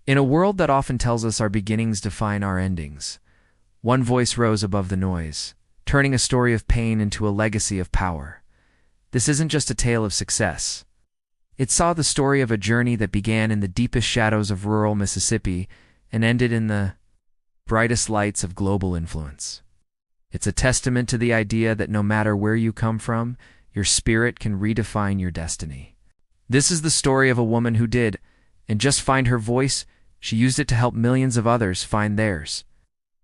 In a world that often tells us our beginnings define our endings, one voice rose above the noise, turning a story of pain into a legacy of power. This isn't just a tale of success. It saw the story of a journey that began in the deepest shadows of rural Mississippi and ended in the brightest lights of global influence. It's a testament to the idea that no matter where you come from, your spirit can redefine your destiny. This is the story of a woman who did, and just find her voice, she used it to help millions of others find theirs.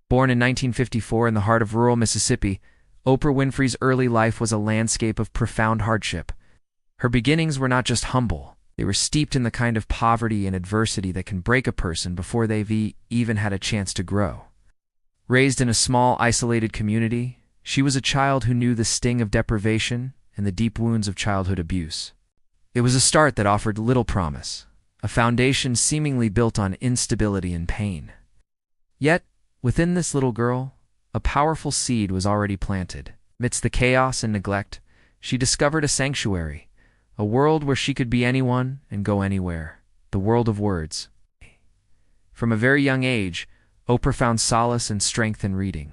Born in 1954 in the heart of rural Mississippi, Oprah Winfrey's early life was a landscape of profound hardship. Her beginnings were not just humble, they were steeped in the kind of poverty and adversity that can break a person before they've even had a chance to grow. Raised in a small, isolated community, she was a child who knew the sting of deprivation and the deep wounds of childhood abuse. It was a start that offered little promise, a foundation seemingly built on instability and pain. Yet, within this little girl, a powerful seed was already planted. Amidst the chaos and neglect, she discovered a sanctuary, a world where she could be anyone and go anywhere, the world of words. From a very young age, Oprah found solace and strength in reading.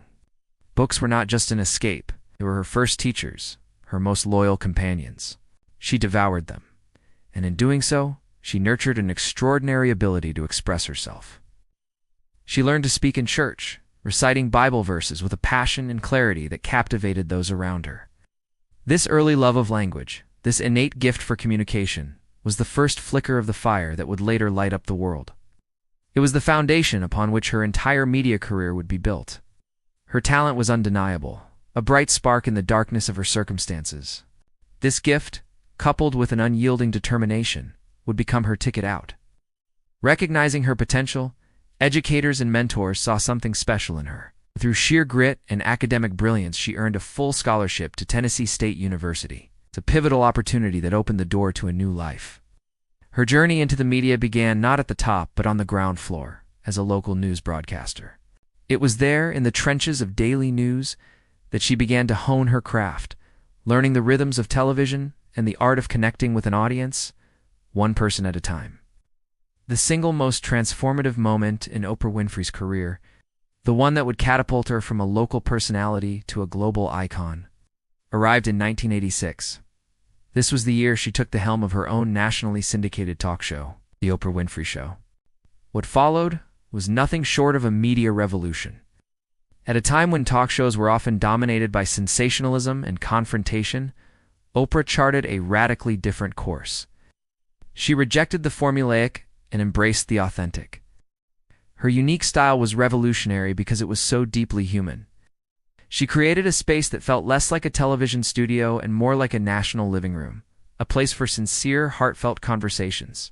Books were not just an escape, they were her first teachers, her most loyal companions. She devoured them, and in doing so, she nurtured an extraordinary ability to express herself. She learned to speak in church, reciting Bible verses with a passion and clarity that captivated those around her. This early love of language, this innate gift for communication, was the first flicker of the fire that would later light up the world. It was the foundation upon which her entire media career would be built. Her talent was undeniable, a bright spark in the darkness of her circumstances. This gift, coupled with an unyielding determination, would become her ticket out. Recognizing her potential, educators and mentors saw something special in her. Through sheer grit and academic brilliance, she earned a full scholarship to Tennessee State University. It's a pivotal opportunity that opened the door to a new life. Her journey into the media began not at the top but on the ground floor, as a local news broadcaster. It was there, in the trenches of daily news, that she began to hone her craft, learning the rhythms of television and the art of connecting with an audience, one person at a time. The single most transformative moment in Oprah Winfrey's career, the one that would catapult her from a local personality to a global icon, arrived in 1986. This was the year she took the helm of her own nationally syndicated talk show, The Oprah Winfrey Show. What followed was nothing short of a media revolution. At a time when talk shows were often dominated by sensationalism and confrontation, Oprah charted a radically different course. She rejected the formulaic and embraced the authentic. Her unique style was revolutionary because it was so deeply human. She created a space that felt less like a television studio and more like a national living room, a place for sincere, heartfelt conversations.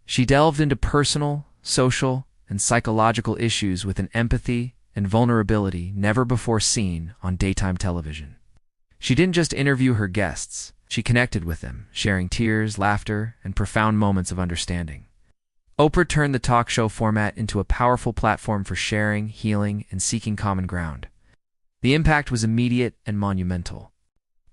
She delved into personal, social, and psychological issues with an empathy and vulnerability never before seen on daytime television. She didn't just interview her guests, she connected with them, sharing tears, laughter, and profound moments of understanding. Oprah turned the talk show format into a powerful platform for sharing, healing, and seeking common ground. The impact was immediate and monumental.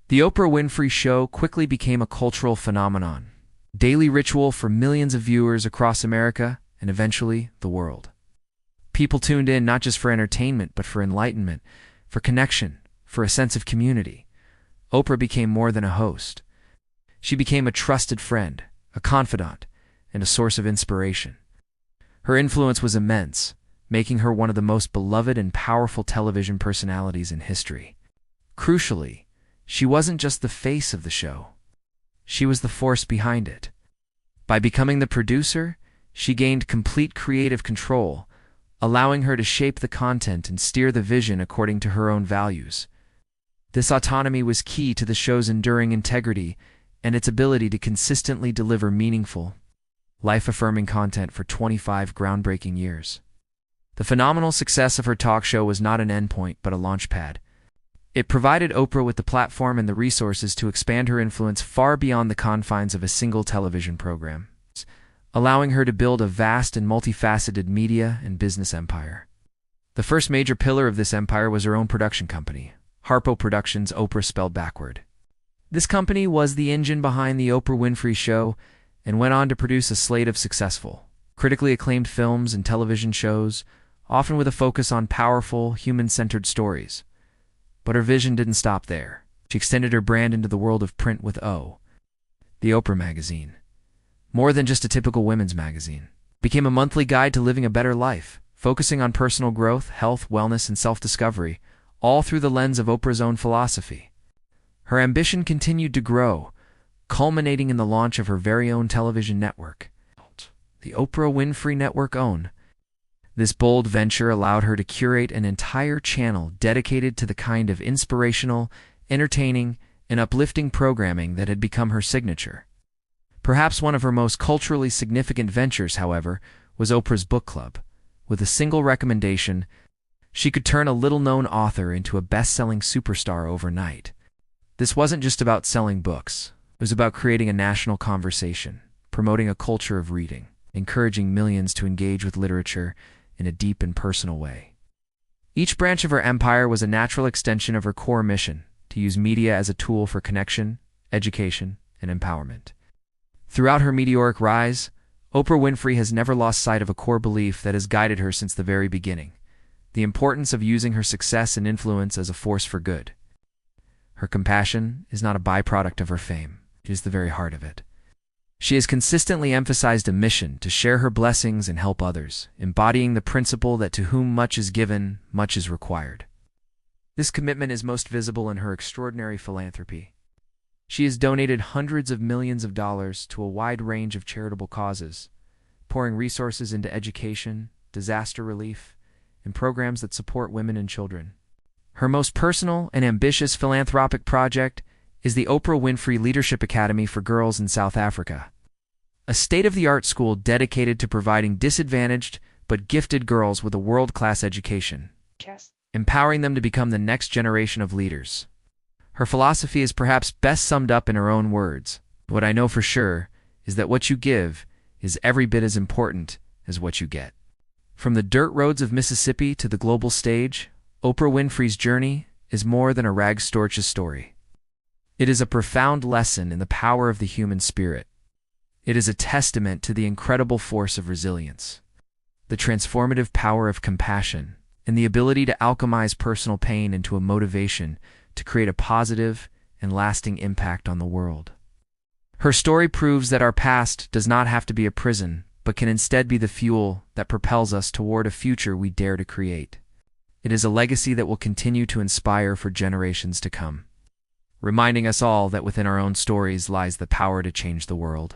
The Oprah Winfrey Show quickly became a cultural phenomenon, a daily ritual for millions of viewers across America and eventually the world. People tuned in not just for entertainment, but for enlightenment, for connection, for a sense of community. Oprah became more than a host. She became a trusted friend, a confidant, and a source of inspiration. Her influence was immense, making her one of the most beloved and powerful television personalities in history. Crucially, she wasn't just the face of the show. She was the force behind it. By becoming the producer, she gained complete creative control, allowing her to shape the content and steer the vision according to her own values. This autonomy was key to the show's enduring integrity and its ability to consistently deliver meaningful, life-affirming content for 25 groundbreaking years. The phenomenal success of her talk show was not an endpoint but a launchpad. It provided Oprah with the platform and the resources to expand her influence far beyond the confines of a single television program, allowing her to build a vast and multifaceted media and business empire. The first major pillar of this empire was her own production company, Harpo Productions, Oprah spelled backward. This company was the engine behind The Oprah Winfrey Show and went on to produce a slate of successful, critically acclaimed films and television shows, often with a focus on powerful, human-centered stories. But her vision didn't stop there. She extended her brand into the world of print with the Oprah magazine. More than just a typical women's magazine. It became a monthly guide to living a better life, focusing on personal growth, health, wellness, and self-discovery, all through the lens of Oprah's own philosophy. Her ambition continued to grow, culminating in the launch of her very own television network, the Oprah Winfrey Network OWN. This bold venture allowed her to curate an entire channel dedicated to the kind of inspirational, entertaining, and uplifting programming that had become her signature. Perhaps one of her most culturally significant ventures, however, was Oprah's book club. With a single recommendation, she could turn a little-known author into a best-selling superstar overnight. This wasn't just about selling books. It was about creating a national conversation, promoting a culture of reading, encouraging millions to engage with literature in a deep and personal way. Each branch of her empire was a natural extension of her core mission, to use media as a tool for connection, education, and empowerment. Throughout her meteoric rise, Oprah Winfrey has never lost sight of a core belief that has guided her since the very beginning: the importance of using her success and influence as a force for good. Her compassion is not a byproduct of her fame, it is the very heart of it. She has consistently emphasized a mission to share her blessings and help others, embodying the principle that to whom much is given, much is required. This commitment is most visible in her extraordinary philanthropy. She has donated hundreds of millions of dollars to a wide range of charitable causes, pouring resources into education, disaster relief, and programs that support women and children. Her most personal and ambitious philanthropic project is the Oprah Winfrey Leadership Academy for Girls in South Africa, a state-of-the-art school dedicated to providing disadvantaged but gifted girls with a world-class education, empowering them to become the next generation of leaders. Her philosophy is perhaps best summed up in her own words: "What I know for sure is that what you give is every bit as important as what you get." From the dirt roads of Mississippi to the global stage, Oprah Winfrey's journey is more than a rags to riches story. It is a profound lesson in the power of the human spirit. It is a testament to the incredible force of resilience, the transformative power of compassion, and the ability to alchemize personal pain into a motivation to create a positive and lasting impact on the world. Her story proves that our past does not have to be a prison, but can instead be the fuel that propels us toward a future we dare to create. It is a legacy that will continue to inspire for generations to come, reminding us all that within our own stories lies the power to change the world.